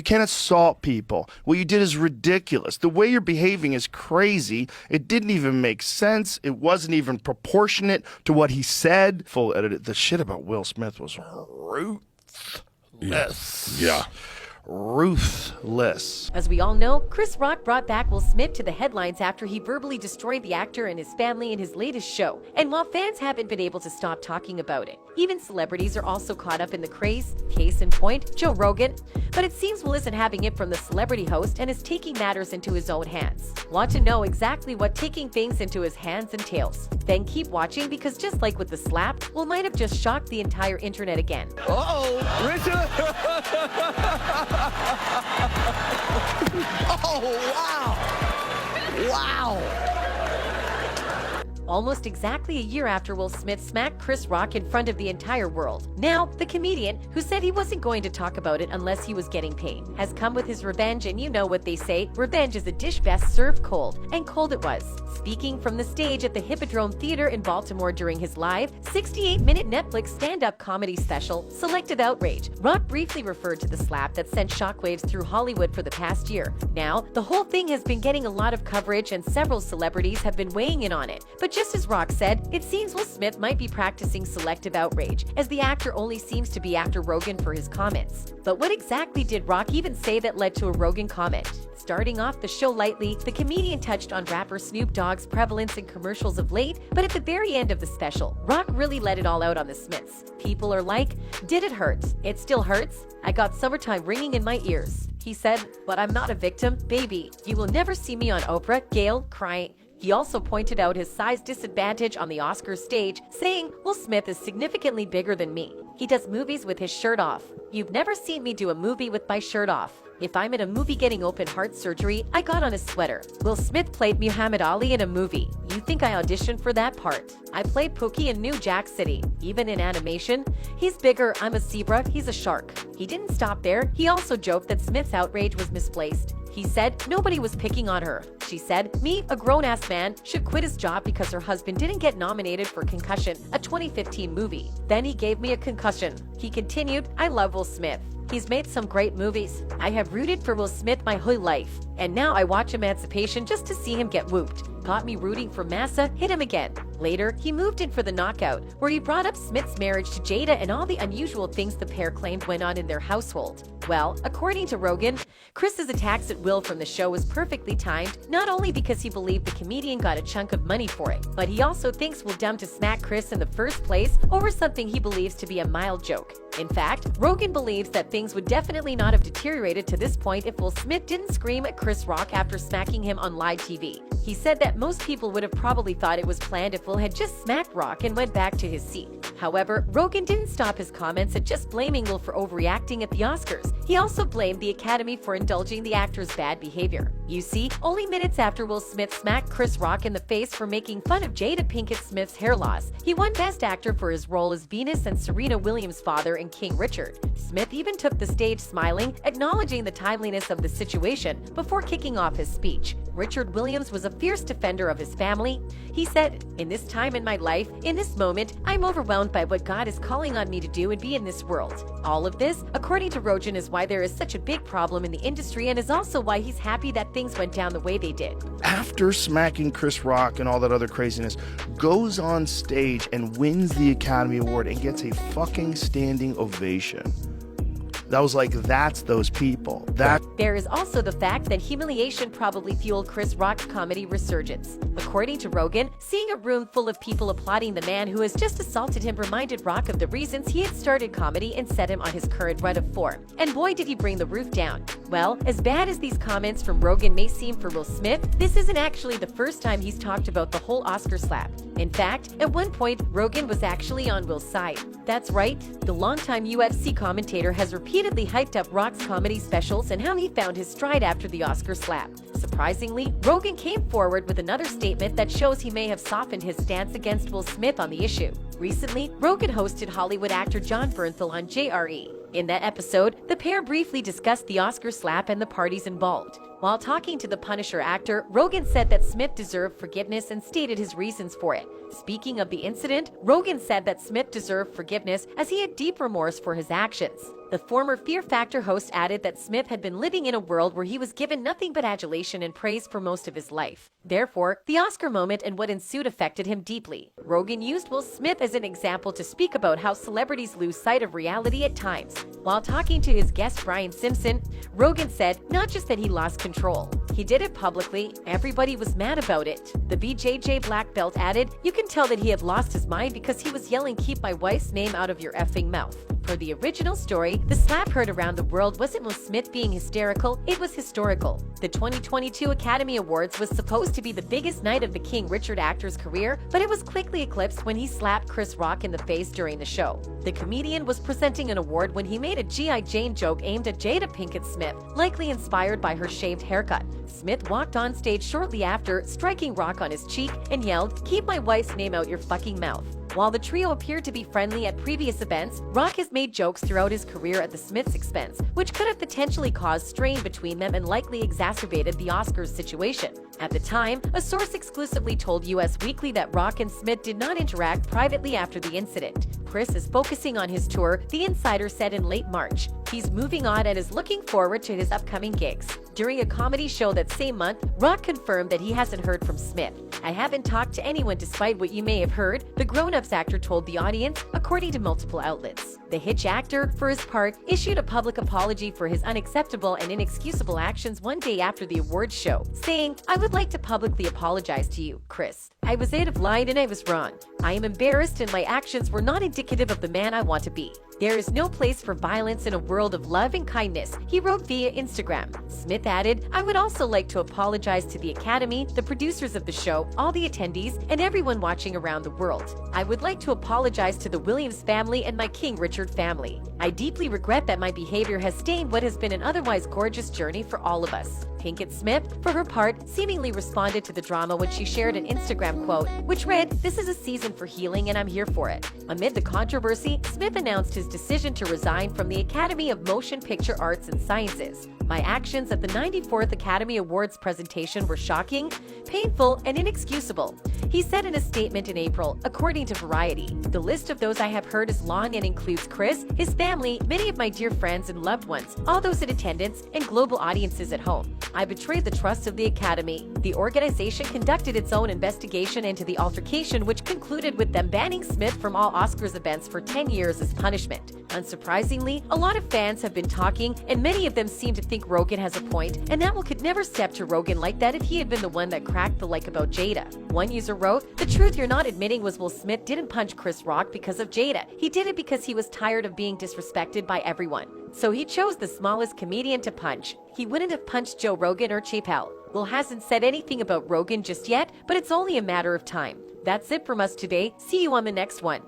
can't assault people. What you did is ridiculous. The way you're behaving is crazy. It didn't even make sense. It wasn't even proportionate to what he said. Full edit. The shit about Will Smith was ruthless. Yeah. Ruthless. As we all know, Chris Rock brought back Will Smith to the headlines after he verbally destroyed the actor and his family in his latest show. And while fans haven't been able to stop talking about it, even celebrities are also caught up in the craze. Case in point, Joe Rogan. But it seems Will isn't having it from the celebrity host and is taking matters into his own hands. Want to know exactly what taking things into his hands entails? Then keep watching, because just like with the slap, Will might have just shocked the entire internet again. Uh-oh, Richard! Oh, wow! Wow! Almost exactly a year after Will Smith smacked Chris Rock in front of the entire world. Now, the comedian, who said he wasn't going to talk about it unless he was getting paid, has come with his revenge, and you know what they say, revenge is a dish best served cold. And cold it was. Speaking from the stage at the Hippodrome Theater in Baltimore during his live, 68-minute Netflix stand-up comedy special, Selective Outrage, Rock briefly referred to the slap that sent shockwaves through Hollywood for the past year. Now, the whole thing has been getting a lot of coverage and several celebrities have been weighing in on it. But just as Rock said, it seems Will Smith might be practicing selective outrage, as the actor only seems to be after Rogan for his comments. But what exactly did Rock even say that led to a Rogan comment? Starting off the show lightly, the comedian touched on rapper Snoop Dogg's prevalence in commercials of late, but at the very end of the special, Rock really let it all out on the Smiths. People are like, "Did it hurt? It still hurts? I got summertime ringing in my ears." He said, "But I'm not a victim, baby. You will never see me on Oprah, Gayle, crying." He also pointed out his size disadvantage on the Oscars stage, saying, "Will Smith is significantly bigger than me. He does movies with his shirt off. You've never seen me do a movie with my shirt off. If I'm in a movie getting open heart surgery, I got on a sweater. Will Smith played Muhammad Ali in a movie. You think I auditioned for that part? I played Pookie in New Jack City. Even in animation, he's bigger, I'm a zebra, he's a shark." He didn't stop there. He also joked that Smith's outrage was misplaced. He said nobody was picking on her. She said, "Me, a grown-ass man, should quit his job because her husband didn't get nominated for Concussion, a 2015 movie. Then he gave me a concussion." He continued, "I love Will Smith. He's made some great movies. I have rooted for Will Smith my whole life. And now I watch Emancipation just to see him get whooped. Got me rooting for Massa, hit him again." Later, he moved in for the knockout, where he brought up Smith's marriage to Jada and all the unusual things the pair claimed went on in their household. Well, according to Rogan, Chris's attacks at Will from the show was perfectly timed, not only because he believed the comedian got a chunk of money for it, but he also thinks Will dumb to smack Chris in the first place over something he believes to be a mild joke. In fact, Rogan believes that things would definitely not have deteriorated to this point if Will Smith didn't scream at Chris Rock after smacking him on live TV. He said that most people would have probably thought it was planned if Will had just smacked Rock and went back to his seat. However, Rogan didn't stop his comments at just blaming Will for overreacting at the Oscars. He also blamed the Academy for indulging the actor's bad behavior. You see, only minutes after Will Smith smacked Chris Rock in the face for making fun of Jada Pinkett Smith's hair loss, he won Best Actor for his role as Venus and Serena Williams' father in King Richard. Smith even took the stage smiling, acknowledging the timeliness of the situation before kicking off his speech. Richard Williams was a fierce defender of his family. He said, "In this time in my life, in this moment, I'm overwhelmed by what God is calling on me to do and be in this world." All of this, according to Rogan, is why there is such a big problem in the industry and is also why he's happy that things went down the way they did. After smacking Chris Rock and all that other craziness, goes on stage and wins the Academy Award and gets a fucking standing ovation. That was like, that's those people. There is also the fact that humiliation probably fueled Chris Rock's comedy resurgence. According to Rogan, seeing a room full of people applauding the man who has just assaulted him reminded Rock of the reasons he had started comedy and set him on his current run of form. And boy, did he bring the roof down. Well, as bad as these comments from Rogan may seem for Will Smith, this isn't actually the first time he's talked about the whole Oscar slap. In fact, at one point, Rogan was actually on Will's side. That's right, the longtime UFC commentator has repeatedly hyped up Rock's comedy specials and how he found his stride after the Oscar slap. Surprisingly, Rogan came forward with another statement that shows he may have softened his stance against Will Smith on the issue. Recently, Rogan hosted Hollywood actor Jon Bernthal on JRE. In that episode, the pair briefly discussed the Oscar slap and the parties involved. While talking to the Punisher actor, Rogan said that Smith deserved forgiveness and stated his reasons for it. Speaking of the incident, Rogan said that Smith deserved forgiveness as he had deep remorse for his actions. The former Fear Factor host added that Smith had been living in a world where he was given nothing but adulation and praise for most of his life. Therefore, the Oscar moment and what ensued affected him deeply. Rogan used Will Smith as an example to speak about how celebrities lose sight of reality at times. While talking to his guest Brian Simpson, Rogan said not just that he lost control. He did it publicly. Everybody was mad about it. The BJJ black belt added, "You can tell that he had lost his mind because he was yelling, 'Keep my wife's name out of your effing mouth.'" For the original story, the slap heard around the world wasn't Will Smith being hysterical, it was historical. The 2022 Academy Awards was supposed to be the biggest night of the King Richard actor's career, but it was quickly eclipsed when he slapped Chris Rock in the face during the show. The comedian was presenting an award when he made a G.I. Jane joke aimed at Jada Pinkett Smith, likely inspired by her shaved haircut. Smith walked on stage shortly after, striking Rock on his cheek, and yelled, "Keep my wife's name out your fucking mouth." While the trio appeared to be friendly at previous events, Rock has made jokes throughout his career at the Smiths' expense, which could have potentially caused strain between them and likely exacerbated the Oscars situation. At the time, a source exclusively told US Weekly that Rock and Smith did not interact privately after the incident. Chris is focusing on his tour, the insider said in late March. He's moving on and is looking forward to his upcoming gigs. During a comedy show that same month, Rock confirmed that he hasn't heard from Smith. "I haven't talked to anyone despite what you may have heard," the grown-ups actor told the audience, according to multiple outlets. The Hitch actor, for his part, issued a public apology for his unacceptable and inexcusable actions one day after the awards show, saying, "I would like to publicly apologize to you, Chris. I was out of line and I was wrong. I am embarrassed and my actions were not indicative of the man I want to be. There is no place for violence in a world of love and kindness," he wrote via Instagram. Smith added, "I would also like to apologize to the Academy, the producers of the show, all the attendees, and everyone watching around the world. I would like to apologize to the Williams family and my King Richard family. I deeply regret that my behavior has stained what has been an otherwise gorgeous journey for all of us." Pinkett Smith, for her part, seemingly responded to the drama when she shared an Instagram quote, which read, "This is a season for healing and I'm here for it." Amid the controversy, Smith announced his decision to resign from the Academy of Motion Picture Arts and Sciences. "My actions at the 94th Academy Awards presentation were shocking, painful, and inexcusable," he said in a statement in April, according to Variety. "The list of those I have heard is long and includes Chris, his family, many of my dear friends and loved ones, all those in attendance, and global audiences at home. I betrayed the trust of the Academy." The organization conducted its own investigation into the altercation, which concluded with them banning Smith from all Oscars events for 10 years as punishment. Unsurprisingly, a lot of fans have been talking, and many of them seem to think Rogan has a point, and that could never step to Rogan like that if he had been the one that cracked the like about Jada. One user wrote, "The truth you're not admitting was Will Smith didn't punch Chris Rock because of Jada. He did it because he was tired of being disrespected by everyone. So he chose the smallest comedian to punch. He wouldn't have punched Joe Rogan or Chappelle." Will hasn't said anything about Rogan just yet, but it's only a matter of time. That's it from us today. See you on the next one.